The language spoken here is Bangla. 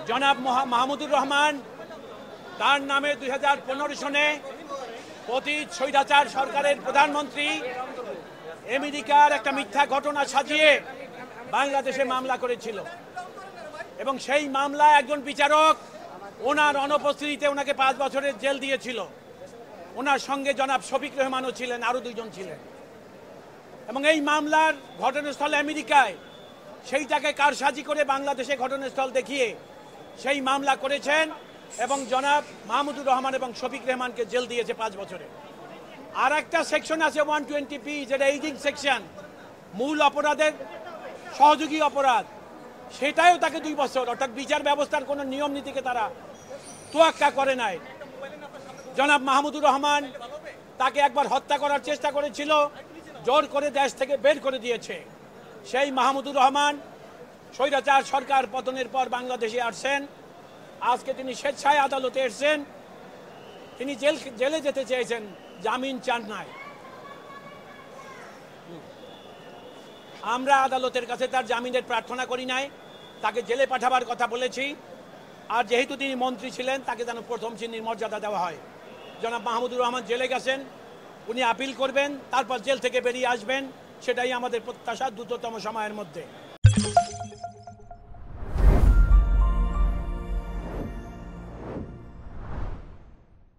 জনাব মাহমুদুর রহমান তার নামে 2015 সনে পতিত স্বৈরাচার সরকারের প্রধানমন্ত্রী আমেরিকার একটা মিথ্যা ঘটনা সাজিয়ে বাংলাদেশে মামলা করেছিল এবং সেই মামলায় একজন বিচারক ওনার অনুপস্থিতিতে ওনাকে 5 বছরের জেল দিয়েছিল। ওনার সঙ্গে জনাব শফিক রহমানও ছিলেন, আরও 2 জন ছিলেন। এবং এই মামলার ঘটনাস্থল আমেরিকায়, সেইটাকে কারসাজি করে বাংলাদেশে ঘটনাস্থল দেখিয়ে সেই মামলা করেছেন এবং জনাব মাহমুদুর রহমান এবং শফিক রহমানকে জেল দিয়েছে 5 বছরে। আর একটা সেকশন আছে 120P, যেটা এইডিং সেকশন, মূল অপরাধের সহযোগী অপরাধ, সেটাও তাকে 2 বছর। অর্থাৎ বিচার ব্যবস্থার কোনো নিয়ম নীতিকে তারা তোয়াক্কা করে নাই। জনাব মাহমুদুর রহমান তাকে একবার হত্যা করার চেষ্টা করেছিল, জোর করে দেশ থেকে বের করে দিয়েছে। সেই মাহমুদুর রহমান স্বৈরাচার সরকার পতনের পর বাংলাদেশে আসছেন। আজকে তিনি স্বেচ্ছায় আদালতে এসেছেন। তিনি জেলে যেতে চেয়েছেন, জামিন চান নাই। আমরা আদালতের কাছে তার জামিনের প্রার্থনা করি নাই, তাকে জেলে পাঠাবার কথা বলেছি। আর যেহেতু তিনি মন্ত্রী ছিলেন, তাকে যেন প্রথম শ্রেণীর মর্যাদা দেওয়া হয়। জনাব মাহমুদুর রহমান জেলে গেছেন, উনি আপিল করবেন, তারপর জেল থেকে বেরিয়ে আসবেন, সেটাই আমাদের প্রত্যাশা দ্রুততম সময়ের মধ্যে।